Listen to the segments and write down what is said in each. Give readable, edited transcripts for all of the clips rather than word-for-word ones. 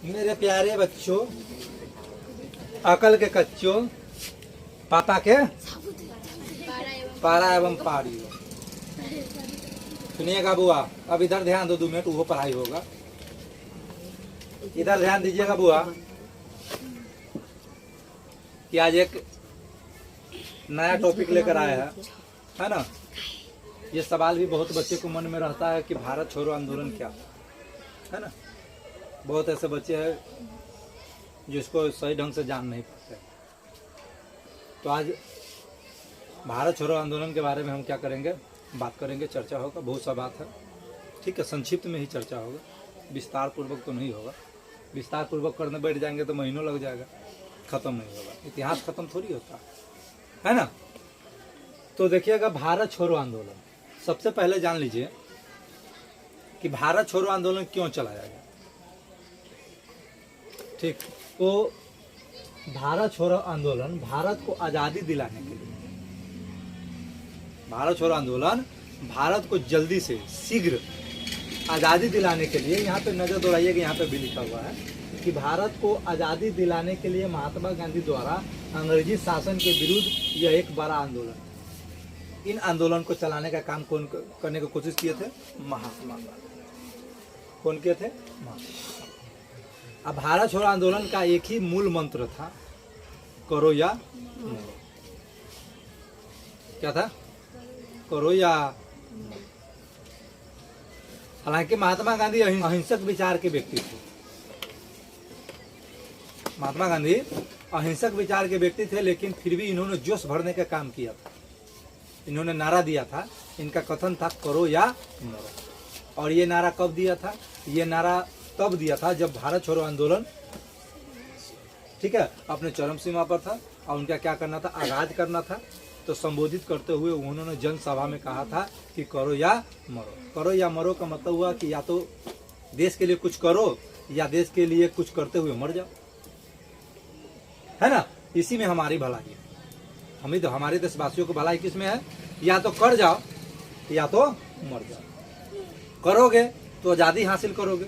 मेरे प्यारे बच्चों, अकल के कच्चों, पापा के पारा एवं पारी। सुनिएगा बुआ, अब इधर ध्यान दो 2 मिनट, वो पढ़ाई होगा। इधर ध्यान दीजिएगा बुआ कि आज एक नया टॉपिक लेकर आया है ना। ये सवाल भी बहुत बच्चे को मन में रहता है कि भारत छोड़ो आंदोलन क्या है ना। बहुत ऐसे बच्चे हैं जिसको सही ढंग से जान नहीं पाते। तो आज भारत छोड़ो आंदोलन के बारे में हम क्या करेंगे, बात करेंगे, चर्चा होगा। बहुत सा बात है, ठीक है, संक्षिप्त में ही चर्चा होगा, विस्तार पूर्वक तो नहीं होगा। विस्तार पूर्वक करने बैठ जाएंगे तो महीनों लग जाएगा, खत्म नहीं होगा। इतिहास खत्म थोड़ी होता है ना। तो देखिएगा, भारत छोड़ो आंदोलन, सबसे पहले जान लीजिए कि भारत छोड़ो आंदोलन क्यों चलाया गया। ठीक, तो भारत छोड़ो आंदोलन भारत को आजादी दिलाने के लिए, भारत छोड़ो आंदोलन भारत को जल्दी से शीघ्र आजादी दिलाने के लिए, यहाँ पे नजर दौड़ाइएगा, यहाँ पे भी लिखा हुआ है कि भारत को आजादी दिलाने के लिए महात्मा गांधी द्वारा अंग्रेजी शासन के विरुद्ध यह एक बड़ा आंदोलन। इन आंदोलन को चलाने का काम कौन करने की कोशिश किए थे? महात्मा गांधी। कौन किए थे? महात्मा। अब भारत छोड़ो आंदोलन का एक ही मूल मंत्र था, करो या मरो। क्या था? करो या मरो। हालांकि महात्मा गांधी अहिंसक विचार के व्यक्ति थे। महात्मा गांधी अहिंसक विचार के व्यक्ति थे, लेकिन फिर भी इन्होंने जोश भरने का काम किया था। इन्होंने नारा दिया था, इनका कथन था करो या मरो। और ये नारा कब दिया था? ये नारा तब दिया था जब भारत छोड़ो आंदोलन, ठीक है, अपने चरम सीमा पर था और उनका क्या करना था? आगाज करना था। तो संबोधित करते हुए उन्होंने जनसभा में कहा था कि करो या मरो। करो या मरो का मतलब हुआ कि या तो देश के लिए कुछ करो या देश के लिए कुछ करते हुए मर जाओ, है ना। इसी में हमारी भलाई है। हमें तो, हमारे देशवासियों को भलाई किस में है? या तो कर जाओ या तो मर जाओ। करोगे तो आजादी हासिल करोगे,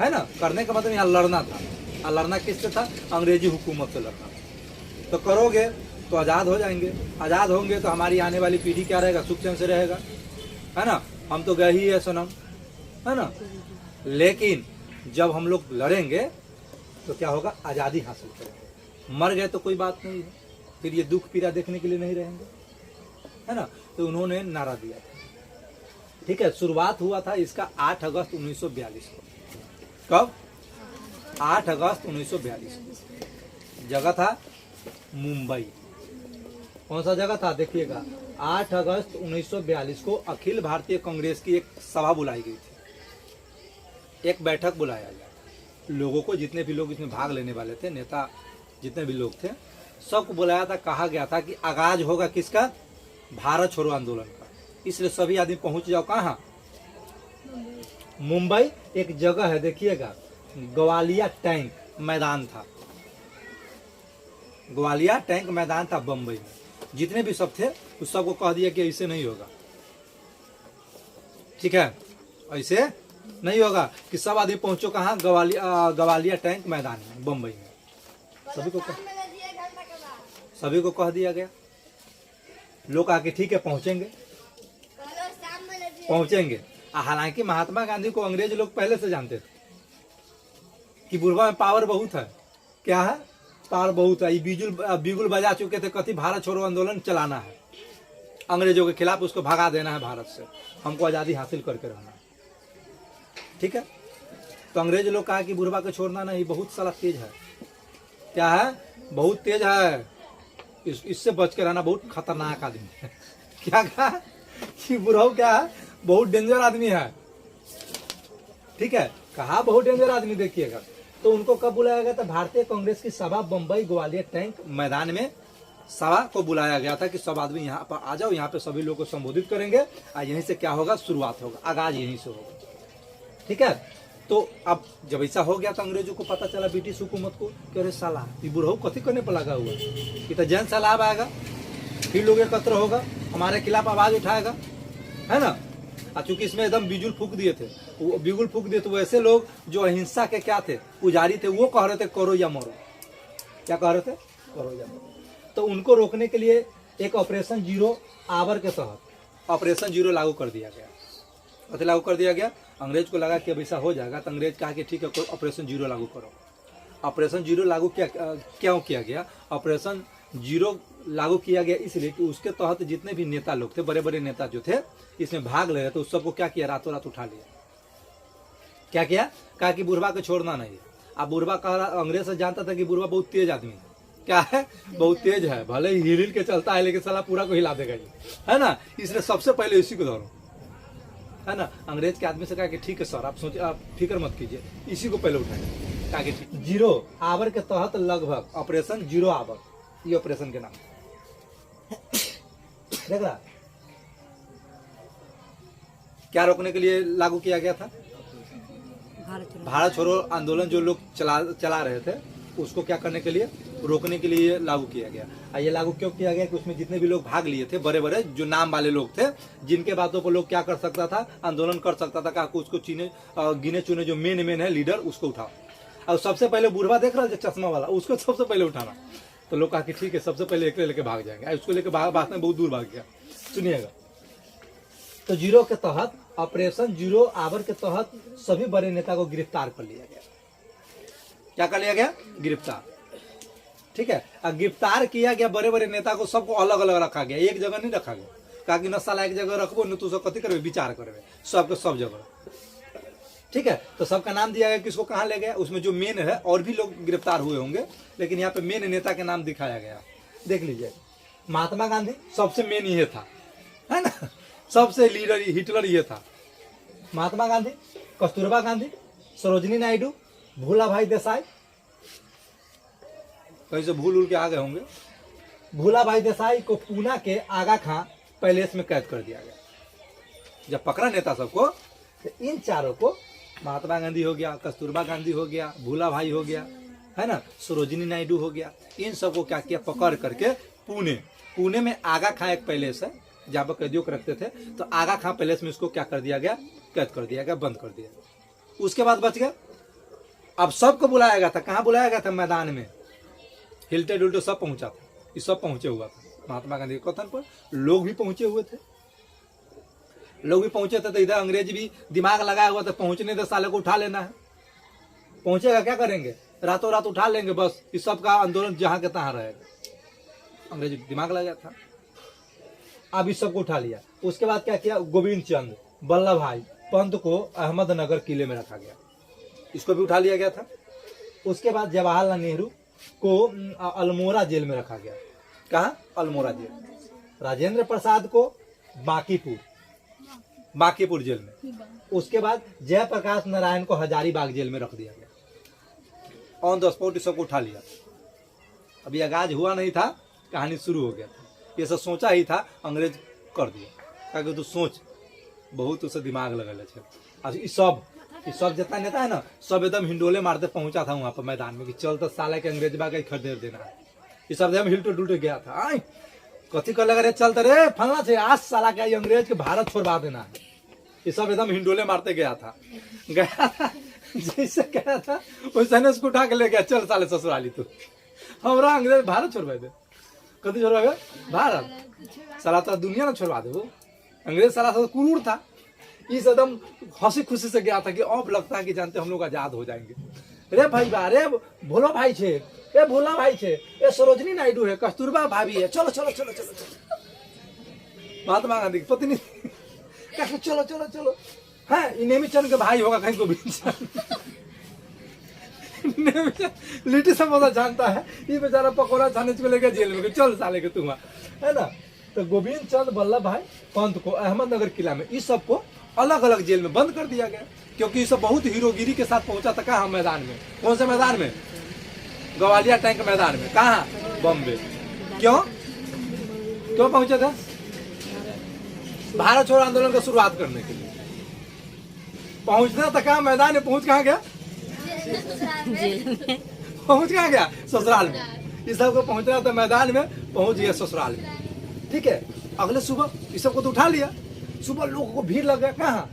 है ना। करने का मतलब यहाँ लड़ना था, और लड़ना किससे था? अंग्रेजी हुकूमत से लड़ना था। तो करोगे तो आजाद हो जाएंगे, आजाद होंगे तो हमारी आने वाली पीढ़ी क्या रहेगा? सुख चैन से रहेगा, है ना। हम तो गए ही है सनम, है ना। लेकिन जब हम लोग लड़ेंगे तो क्या होगा? आजादी हासिल करेंगे। मर गए तो कोई बात नहीं है, फिर ये दुख पीड़ा देखने के लिए नहीं रहेंगे, है ना। तो उन्होंने नारा दिया था, ठीक है। शुरुआत हुआ था इसका 8 अगस्त 1942 को। कब? 8 अगस्त 1942 को। जगह था मुंबई। कौन सा जगह था? देखिएगा, 8 अगस्त 1942 को अखिल भारतीय कांग्रेस की एक सभा बुलाई गई थी, एक बैठक बुलाया गया। लोगों को, जितने भी लोग इसमें भाग लेने वाले थे, नेता जितने भी लोग थे, सबको बुलाया था। कहा गया था कि आगाज होगा किसका? भारत छोड़ो आंदोलन का। इसलिए सभी आदमी पहुंच जाओ। कहाँ? मुंबई एक जगह है, देखिएगा, ग्वालिया टैंक मैदान था। ग्वालिया टैंक मैदान था बम्बई में। जितने भी सब थे उस सबको कह दिया कि ऐसे नहीं होगा, ठीक है, ऐसे नहीं होगा कि सब आदमी पहुंचो कहाँ? ग्वालिया टैंक मैदान में बम्बई में। सभी को कह दिया गया। लोग आके ठीक है पहुंचेंगे, पहुंचेंगे। हालांकि महात्मा गांधी को अंग्रेज लोग पहले से जानते थे कि बुढ़वा में पावर बहुत है। क्या है? पावर बहुत है। बिगुल बजा चुके थे, कथी? भारत छोड़ो आंदोलन चलाना है, अंग्रेजों के खिलाफ उसको भगा देना है भारत से, हमको आजादी हासिल करके रहना है, ठीक है। तो अंग्रेज लोग कहा कि बुढ़वा को छोड़ना नहीं, बहुत सारा तेज है। क्या है? बहुत तेज है, इससे बच के रहना, बहुत खतरनाक आदमी है। क्या कहा? कि बुढ़ऊ क्या है? बहुत डेंजर आदमी है, ठीक है, कहा बहुत डेंजर आदमी। देखिएगा, तो उनको कब बुलाया गया था? भारतीय कांग्रेस की सभा बम्बई ग्वालियर टैंक मैदान में सभा को बुलाया गया था कि सब आदमी यहाँ पर आ जाओ, यहाँ पे सभी लोगों को संबोधित करेंगे और यहीं से क्या होगा? शुरुआत होगा, आगाज यहीं से होगा, ठीक है। तो अब जब ऐसा हो गया तो अंग्रेजों को पता चला, ब्रिटिश हुकूमत को, कि अरे साला ये बुढ़ऊ कथी करने पर लगा हुआ है, कि तो जन सैलाब आएगा, फिर लोग एकत्र होगा, हमारे खिलाफ आवाज उठाएगा, है ना। चूंकि इसमें एकदम बिजुल फूक दिए थे, वो बिगुल फूक दिए, तो वैसे लोग जो अहिंसा के क्या थे, पुजारी थे, वो कह रहे थे करो या मरो। क्या कह रहे थे? करो या मरो। तो उनको रोकने के लिए एक ऑपरेशन जीरो आवर के तहत ऑपरेशन जीरो लागू कर दिया गया। कथी लागू कर दिया गया? अंग्रेज को लगा कि अब ऐसा हो जाएगा, तो अंग्रेज कहा कि ठीक है, कोई ऑपरेशन जीरो लागू करो। ऑपरेशन जीरो लागू क्यों किया गया? ऑपरेशन जीरो लागू किया गया इसलिए कि उसके तहत जितने भी नेता लोग थे, बड़े बड़े नेता जो थे, इसमें भाग ले रहे थे, उस सबको क्या किया? रातों रात उठा लिया। क्या किया? कहा कि बुढ़वा को छोड़ना नहीं। अब बुढ़वा कह रहा, अंग्रेज से जानता था कि बुढ़वा बहुत तेज आदमी है। क्या है? बहुत तेज है, भले ही हिल हिल के चलता है, लेकिन साला पूरा को हिला देगा ये, है ना। इसलिए सबसे पहले इसी को धरो, है ना। अंग्रेज के आदमी से कहा कि ठीक है सर, आप सोचिए, आप फिक्र मत कीजिए, इसी को पहले उठाएंगे। कहा कि जीरो आवर के तहत लगभग ऑपरेशन जीरो आवर, ये ऑपरेशन के नाम देख रहा क्या रोकने के लिए लागू किया गया था? भारत छोड़ो आंदोलन जो लोग चला रहे थे, उसको क्या करने के लिए? रोकने के लिए लागू किया गया। ये लागू क्यों किया गया? कि उसमें जितने भी लोग भाग लिए थे, बड़े बड़े जो नाम वाले लोग थे, जिनके बातों पर लोग क्या कर सकता था? आंदोलन कर सकता था। कहा उसको गिने चुने जो मेन है लीडर, उसको उठाओ। और सबसे पहले बुढ़वा देख रहा है चश्मा वाला, उसको सबसे पहले उठाना। तो लोग कहा कि ठीक है, सबसे पहले एक लेके भाग जाएंगे। उसको लेके बात में बहुत दूर भाग गया। सुनिएगा, तो जीरो के तहत, ऑपरेशन जीरो आवर के तहत सभी बड़े नेता को गिरफ्तार कर लिया गया। क्या कर लिया गया? गिरफ्तार। ठीक है, गिरफ्तार किया गया बड़े बड़े नेता को, सबको अलग अलग रखा गया, एक जगह नहीं रखा गया। कहा कि न साला एक जगह रखबो, न तू सब कथी करबे, विचार करबे, सबके सब जगह। ठीक है, तो सबका नाम दिया गया, किसको कहाँ ले गया। उसमें जो मेन है, और भी लोग गिरफ्तार हुए होंगे, लेकिन यहाँ पे मेन नेता के नाम दिखाया गया। देख लीजिए, महात्मा गांधी सबसे मेन ये था, है ना, सबसे लीडर हिटलर ये था। महात्मा गांधी, कस्तूरबा गांधी, सरोजिनी नायडू, भूला भाई देसाई, कहीं से भूल उल के आ गए होंगे। भूला भाई देसाई को पूना के आगा खां पैलेस में कैद कर दिया गया। जब पकड़ा नेता सबको, तो इन चारों को, महात्मा गांधी हो गया, कस्तूरबा गांधी हो गया, भूला भाई हो गया, है ना, सरोजिनी नायडू हो गया, इन सबको क्या किया? पकड़ करके पुणे में आगा खां एक पैलेस है, जहाँ पर कैदियों को रखते थे, तो आगा खां पैलेस में इसको क्या कर दिया गया? कैद कर दिया गया, बंद कर दिया। उसके बाद बच गया। अब सबको बुलाया गया था। कहाँ बुलाया गया था? मैदान में। हिलते डुलते सब पहुंचा था, ये सब पहुंचे हुआ था महात्मा गांधी के कथन पर। लोग भी पहुंचे हुए थे, तो इधर अंग्रेज भी दिमाग लगाया हुआ था, पहुंचने दे, साले को उठा लेना है। पहुंचेगा, क्या करेंगे? रातों रात उठा लेंगे, बस इस सब का आंदोलन जहां के तहां रहेगा। अंग्रेज दिमाग लगाया था। अब इस सबको उठा लिया। उसके बाद क्या किया? गोविंद चंद वल्लभ भाई पंत को अहमदनगर किले में रखा गया, इसको भी उठा लिया गया था। उसके बाद जवाहरलाल नेहरू को अल्मोड़ा जेल में रखा गया। कहाँ? अल्मोड़ा जेल। राजेंद्र प्रसाद को बांकीपुर जेल में। उसके बाद जयप्रकाश नारायण को हजारीबाग जेल में रख दिया गया। ऑन द स्पॉट सबको उठा लिया। अभी आगाज हुआ नहीं था, कहानी शुरू हो गया था। ये सब सोचा ही था, अंग्रेज कर दिया। कहा कि तू सोच, बहुत उसे दिमाग लगल है। ये सब जितना नेता है ना, सब एकदम हिंडोले मारते पहुंचा था वहां पर मैदान में कि चल तो साला के अंग्रेज बाग खरीद देना है। ये सब एकदम हिलटे डुलटे गया था। आई कथी कर लगा रे, चलते रे फलना से आज साला का अंग्रेज के भारत छोड़वा देना है। ये सब एकदम हिंडोले मारते गया था जैसे गया था वैसे ने उसको उठा के ले गया। चल साले ससुराली तू, हमारा अंग्रेज भारत छोड़वा दे। कथी छोड़वा? भारत। साला तो दुनिया ना छोड़वा दे वो अंग्रेज। साला सा क्रूर था। इस एकदम हंसी खुशी से गया था कि अब लगता है कि जानते हम लोग आजाद हो जाएंगे। रे भाई बा, रे भोला भाई छे, ए भोला भाई छे, ए सरोजिनी नायडू है, कस्तूरबा भाभी है, चलो चलो चलो चलो चलो। महात्मा गांधी की पत्नी कहते चलो चलो चलो। है नेमीचंद के भाई होगा कहीं, गोविंद चंद लिट्टी समोसा जानता है, ये बेचारा पकौड़ा छाने को लेकर जेल में, चल साले के तुम, है ना। तो गोविंद चंद वल्लभ भाई पंत को अहमदनगर किला में, इस सबको अलग अलग जेल में बंद कर दिया गया, क्योंकि ये सब बहुत हीरोगिरी के साथ पहुंचा था। कहाँ? मैदान में। कौन से मैदान में? ग्वालियर टैंक मैदान में। कहाँ? बॉम्बे। क्यों पहुंचे थे? भारत छोड़ो आंदोलन का शुरुआत करने के लिए पहुंचना था। कहाँ? मैदान में। पहुंच कहाँ गया? पहुंच कहाँ गया? ससुराल में। इस सबको पहुंचना था मैदान में, पहुंच गया ससुराल में। ठीक है, अगले सुबह इस सबको तो उठा लिया। सुबह लोगों को भीड़ लग गया कहाँ,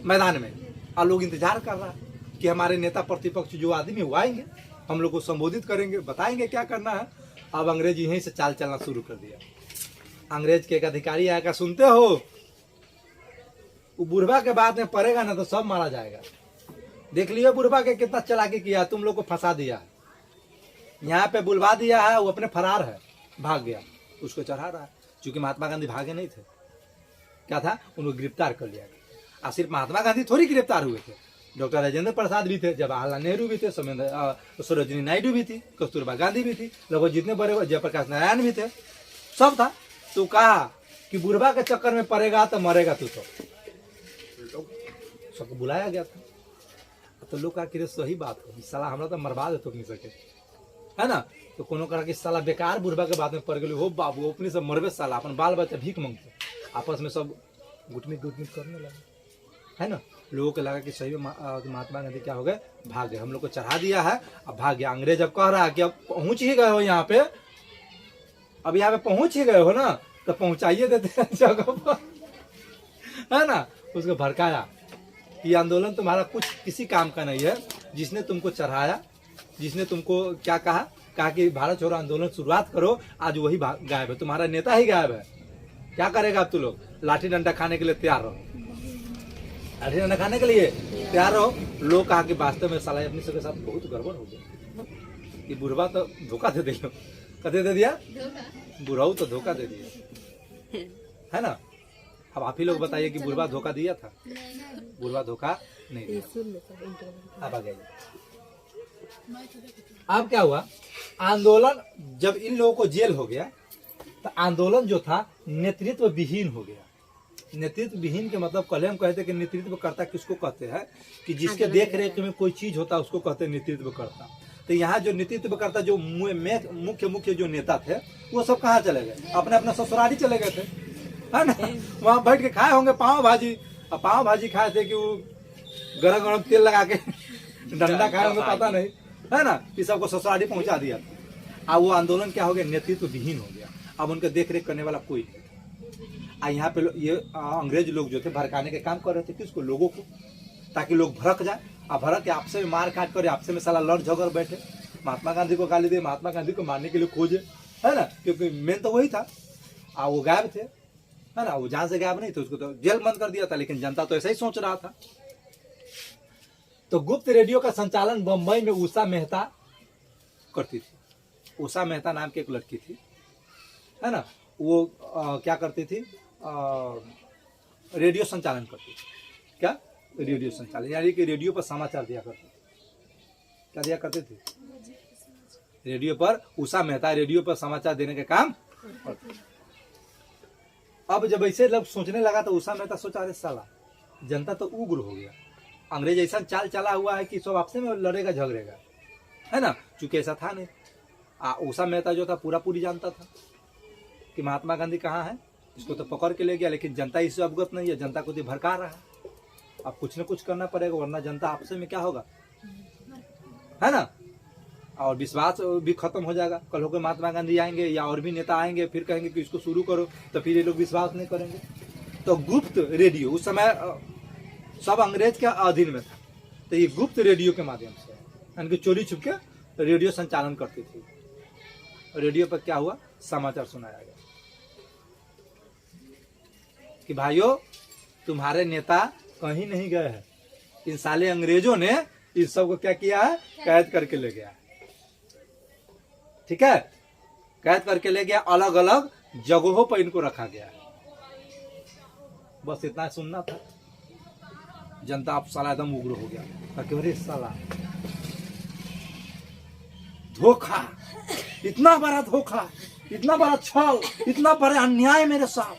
मैदान में, और लोग इंतजार कर रहा है कि हमारे नेता प्रतिपक्ष जो आदमी वो आएंगे, हम लोग को संबोधित करेंगे, बताएंगे क्या करना है। अब अंग्रेज यहीं से चाल चलना शुरू कर दिया। अंग्रेज के एक अधिकारी आएगा, सुनते हो, वो बुढ़वा के बाद में पड़ेगा ना तो सब मारा जाएगा। देख लियो बुढ़वा के कितना चालाकी किया, तुम लोग को फंसा दिया, यहाँ पे बुलवा दिया है, वो अपने फरार है, भाग गया, उसको चढ़ा रहा है। क्योंकि महात्मा गांधी भागे नहीं थे, क्या था, उनको गिरफ्तार कर लिया गया। और सिर्फ महात्मा गांधी थोड़ी गिरफ्तार हुए थे, डॉक्टर राजेंद्र प्रसाद भी थे, जवाहरलाल नेहरू भी थे, सरोजिनी नायडू भी थी, कस्तूरबा गांधी भी थी, लगभग जितने बड़े, जयप्रकाश नारायण भी थे, सब था। तो कहा कि बुढ़वा के चक्कर में पड़ेगा तो मरेगा तू। तो सबको बुलाया गया था, तो लोग कहा कि सही बात हो, साला हमरा तो मरवा दे तो अपनी सके, है ना। तो कोनो कहा कि साला बेकार बुढ़वा के बाद में पड़ गए हो बाबू, अपने सब मरबे साला, अपन बाल बच्चा भीख मांगते, आपस में सब गुटमिट करने लगे, है ना। लोगों को लगा कि सही में महात्मा गांधी क्या हो गए, भाग गए, हम लोग को चढ़ा दिया है, अब भाग गया। अंग्रेज अब कह रहा है कि अब पहुंच ही गए हो यहाँ पे, अब यहाँ पे पहुंच ही गए हो ना, तो पहुंचाइए देते हैं जगह पर, है ना। उसको भड़काया, ये आंदोलन तुम्हारा कुछ किसी काम का नहीं है, जिसने तुमको चढ़ाया, जिसने तुमको क्या कहा कि भारत छोड़ो आंदोलन शुरुआत करो, आज वही गायब है, तुम्हारा नेता ही गायब है। क्या करेगा अब तुम लोग, लाठी डंडा खाने के लिए तैयार रहो, लाठी डंडा खाने के लिए तैयार रहो। लोग कहा कि वास्तव में साला अपनी सबके साथ बहुत गड़बड़ हो गया, कि बुढ़वा तो धोखा दे दिया, कदे दे दिया, बुढ़ाऊ तो धोखा दे दिया, है ना। अब आप ही लोग बताइए कि बुढ़वा धोखा दिया था, बुढ़वा धोखा नहीं दिया। अब आ गया, अब क्या हुआ, आंदोलन जब इन लोगों को जेल हो गया तो आंदोलन जो था नेतृत्व विहीन हो गया। नेतृत्व विहीन के मतलब पहले हम कहते कि नेतृत्वकर्ता किसको कहते हैं, कि जिसके देख रेख में कोई चीज होता है उसको कहते हैं नेतृत्वकर्ता। तो यहाँ जो नेतृत्वकर्ता जो मुख्य जो नेता थे वो सब कहाँ चले गए, अपने अपने ससुराली चले गए थे, है ना। वहां बैठ के खाए होंगे पाव भाजी, और पाव भाजी खाए थे कि वो गरम गरम तेल लगा के डंडा खाए होंगे, पता नहीं, है ना। इस सबको ससुराली पहुंचा दिया। अब वो आंदोलन क्या हो गया, नेतृत्व विहीन हो गया। अब उनके देख रेख करने वाला कोई नहीं था। यहाँ पे ये अंग्रेज लोग जो थे भड़काने के काम कर रहे थे, किसको, लोगों को, ताकि लोग भड़क जाए, और भड़क के आपसे में मार काट कर आपसे में साला लड़ झगड़ बैठे, महात्मा गांधी को गाली दे, महात्मा गांधी को मारने के लिए खोजे, है ना। क्योंकि मेन तो वही था, और वो गायब थे, है ना। वो जहां से गायब नहीं थे उसको तो जेल बंद कर दिया था, लेकिन जनता तो ऐसा ही सोच रहा था। तो गुप्त रेडियो का संचालन बंबई में उषा मेहता करती थी। उषा मेहता नाम की एक लड़की थी, है ना। वो क्या करती थी, रेडियो संचालन करती थी। क्या, रेडियो संचालन, यानी कि रेडियो पर समाचार दिया करती थी। क्या दिया करती थी, रेडियो पर, उषा मेहता रेडियो पर समाचार देने का काम करती थी। अब जब ऐसे लोग सोचने लगा तो उषा मेहता सोचा, अरे साला जनता तो उग्र हो गया, अंग्रेज ऐसा चाल चला हुआ है कि सब आपसे में लड़ेगा झगड़ेगा, है ना। चूंकि ऐसा था नहीं, उषा मेहता जो था पूरी जानता था कि महात्मा गांधी कहाँ है, इसको तो पकड़ के ले गया, लेकिन जनता इससे अवगत नहीं है, जनता को तो भड़का रहा है। अब कुछ न कुछ करना पड़ेगा, वरना जनता आपसे में क्या होगा, है ना, और विश्वास भी खत्म हो जाएगा। कल होकर महात्मा गांधी आएंगे या और भी नेता आएंगे, फिर कहेंगे कि इसको शुरू करो, तो फिर ये लोग विश्वास नहीं करेंगे। तो गुप्त रेडियो उस समय सब अंग्रेज के अधीन में था, तो ये गुप्त रेडियो के माध्यम से, यानी कि चोरी छुप के रेडियो संचालन करती थी। रेडियो पर क्या हुआ, समाचार सुनाया गया कि भाइयों तुम्हारे नेता कहीं नहीं गए हैं, इन साले अंग्रेजों ने इन सबको क्या किया है, कैद करके ले गया। ठीक है, कैद करके ले गया, अलग अलग जगहों पर इनको रखा गया है। बस इतना सुनना था। जनता अब साला एकदम उग्र हो गया, ताकि अरे साला धोखा, इतना बड़ा धोखा, इतना बड़ा छल, इतना बड़ा अन्याय मेरे साथ।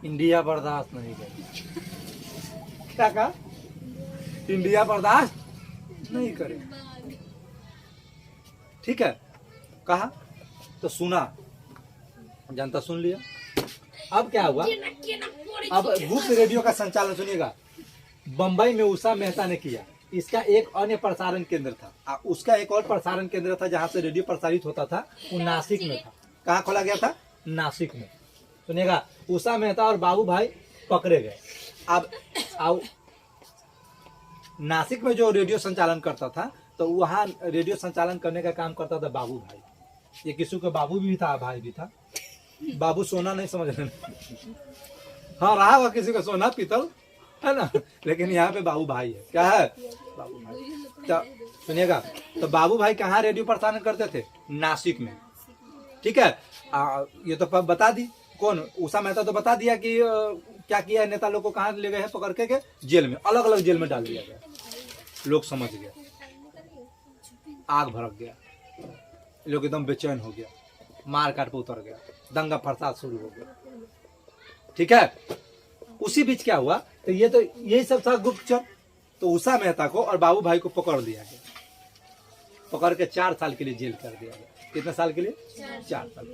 इंडिया बर्दाश्त नहीं करेगी। क्या कहा, इंडिया बर्दाश्त नहीं करे। ठीक है, कहा तो सुना, जनता सुन लिया। अब क्या हुआ, अब गुप्त रेडियो का संचालन सुनिएगा, बंबई में उषा मेहता ने किया। इसका एक अन्य प्रसारण केंद्र था, उसका एक और प्रसारण केंद्र था जहां से रेडियो प्रसारित होता था, वो नासिक में था। कहाँ खोला गया था? नासिक में। सुनिएगा, उषा मेहता और बाबू भाई पकड़े गए। अब नासिक में जो रेडियो संचालन करता था, तो वहाँ रेडियो संचालन करने का काम करता था बाबू भाई। ये किसी का बाबू भी था, भाई भी था। बाबू सोना नहीं समझ रहे, हाँ रहा हुआ किसी का सोना पीतल है ना, लेकिन यहाँ पे बाबू भाई है। क्या है? बाबू भाई। तो सुनिएगा, तो बाबू भाई कहाँ रेडियो प्रसारण करते थे? नासिक में। ठीक है, ये तो बता दी कौन, उषा मेहता तो बता दिया कि क्या किया है, नेता लोग को कहाँ ले गए हैं पकड़ के जेल में, अलग अलग जेल में डाल दिया गया। लोग समझ गए, आग भड़क गया, लोग एकदम बेचैन हो गया, मार काट पे उतर गया, दंगा फसाद शुरू हो गया। ठीक है, उसी बीच क्या हुआ, तो यही सब था गुप्तचर। तो उषा मेहता को और बाबू भाई को पकड़ लिया गया, पकड़ के 4 साल के लिए जेल कर दिया गया। कितने साल के लिए? 4 साल।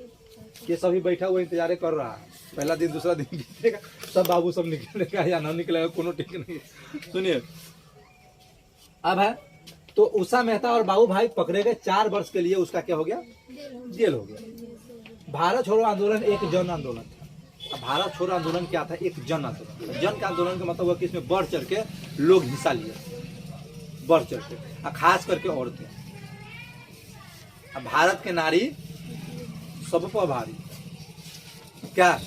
ये सभी बैठा हुआ इंतजार कर रहा है, पहला दिन दूसरा दिन बीतेगा, सब बाबू सब निकलेगा या ना निकलेगा, कोनो ठीक नहीं। सुनिए, अब है तो उषा मेहता और बाबू भाई पकड़े गए, 4 वर्ष के लिए उसका क्या हो गया? जेल हो गया। भारत छोड़ो आंदोलन एक जन आंदोलन था। भारत छोड़ो आंदोलन क्या था? एक जन आंदोलन। जन का आंदोलन का मतलब हुआ कि इसमें बढ़ चढ़ के लोग हिस्सा लिए, बढ़ चढ़ के, खास करके औरतें। भारत के नारी सब पर भारी। क्या?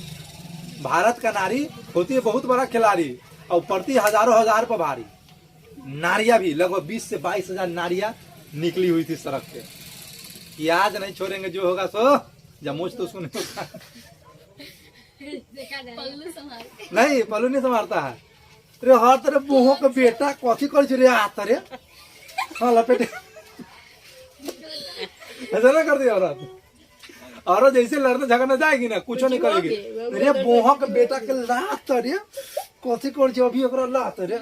भारत का नारी होती है बहुत बड़ा खिलाड़ी और प्रति हजारों हजार पर भारी। नारियां भी लगभग 20 से 22 हजार नारियां निकली हुई थी सड़क पे कि आज नहीं छोड़ेंगे, जो होगा सो जमोच तो उसको नहीं होता। नहीं, पल्लू नहीं संभालता है। अरे हर तरफ मुँह का बेटा कथी कर रे आता रे, हाँ लपेटे ऐसा ना कर दिया औरत। औरत जैसे लड़ने झगड़ने जाएगी ना, कुछ नहीं करेगी। अरे बोहा के बेटा के लात रे कथी कर जो अभी ओकरा लात रे।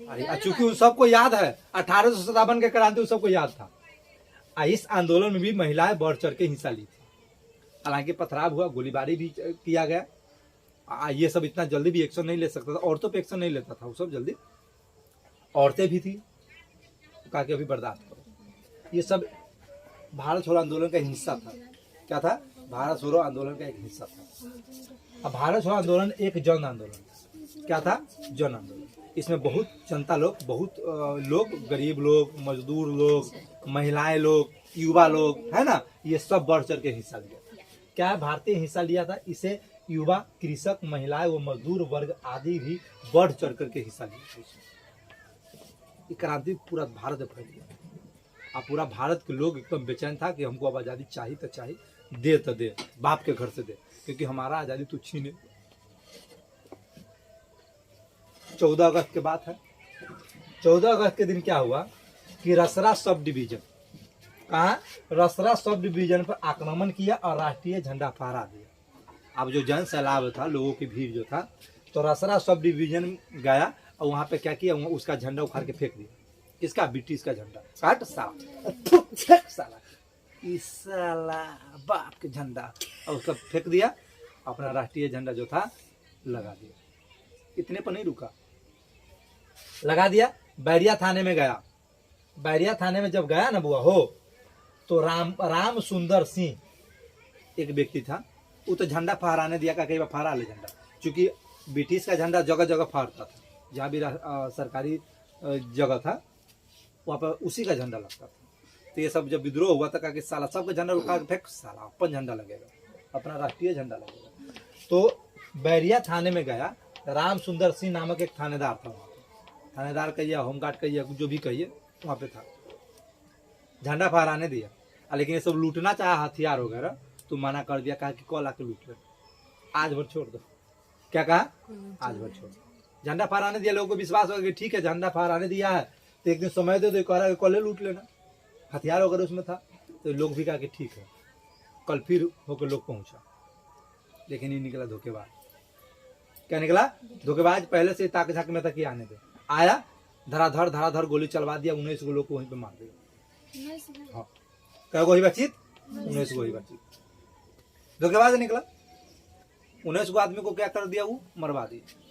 अरे चूंकि सबको याद है 1857 के क्रांति, सबको याद था। इस आंदोलन में भी महिलाएं बढ़ चढ़ के हिस्सा ली थी। हालांकि पथराव हुआ, गोलीबारी भी किया गया। ये सब इतना जल्दी भी एक्शन नहीं ले सकता था, औरतों पे एक्शन नहीं लेता था वो सब जल्दी। औरतें भी थी, कहा कि अभी बर्दाश्त करो। ये सब भारत छोड़ो आंदोलन का हिस्सा था। क्या था? भारत छोड़ो आंदोलन का एक हिस्सा था। अब भारत छोड़ो आंदोलन एक जन आंदोलन। क्या था? जन आंदोलन। इसमें बहुत जनता लोग, बहुत लोग, गरीब लोग, मजदूर लोग, महिलाएं लोग, युवा लोग, है ना, ये सब बढ़ चढ़ के हिस्सा लिया। क्या भारतीय हिस्सा लिया था? इसे युवा, कृषक, महिलाएं व मजदूर वर्ग आदि भी बढ़ चढ़ करके हिस्सा लिया। ये क्रांति पूरा भारत में फैल गया। अब पूरा भारत के लोग एकदम बेचैन था कि हमको अब आज़ादी चाहिए तो चाहिए, दे तो दे, बाप के घर से दे, क्योंकि हमारा आज़ादी तो छीने। 14 अगस्त के बाद है। 14 अगस्त के दिन क्या हुआ कि रसरा सब डिवीजन, कहाँ? रसरा सब डिवीजन पर आक्रमण किया और राष्ट्रीय झंडा फहरा दिया। अब जो जन सैलाब था, लोगों की भीड़ जो था, तो रसरा सब डिवीजन गया और वहां पे क्या किया, उसका झंडा उखाड़ के फेंक दिया। किसका? ब्रिटिश का झंडा। काट साला, साला इस साला बाप के झंडा, और उसका फेंक दिया। अपना राष्ट्रीय झंडा जो था लगा दिया। इतने पर नहीं रुका, लगा दिया। बैरिया थाने में गया। बैरिया थाने में जब गया ना बुआ हो, तो राम सुंदर सिंह एक व्यक्ति था, वो तो झंडा फहराने दिया, कई बार फहरा ले झंडा, क्योंकि ब्रिटिश का झंडा जगह जगह फहरता था। जहाँ भी सरकारी जगह था वहाँ पर उसी का झंडा लगता था। तो ये सब जब विद्रोह हुआ था, कहा कि साला सबका झंडा उठा के फेंक, साला अपन झंडा लगेगा, अपना राष्ट्रीय झंडा लगेगा। तो बैरिया थाने में गया। राम सुंदर सिंह नामक एक थानेदार था वहाँ पे। थानेदार कहिए, होमगार्ड कहिए, जो भी कहिए, वहाँ पे था। झंडा फहराने दिया, लेकिन ये सब लूटना चाहा हथियार वगैरह, तो मना कर दिया। कहा कि कल आके लूट ले, आज भर छोड़ दो। क्या कहा? आज भर छोड़ दो। झंडा फहराने दिया, लोगों को विश्वास हो गया ठीक है, झंडा फहराने दिया है तो एक दिन समय दे दो, कह रहा है कल लूट लेना। हथियार वगैरह उसमें था, तो लोग भी कहा कि ठीक है। कल फिर होकर लोग पहुंचा, लेकिन ये निकला धोखेबाज। क्या निकला? धोखेबाज। पहले से ताक झाक में तक आने दे, आया, धराधर गोली चलवा दिया। 19 गो लोग को वहीं पे मार दिया। हाँ, क्या गो ही बातचीत? 19 गो ही बातचीत। धोखेबाज निकला। 19 गो आदमी को क्या कर दिया? वो मरवा दिया।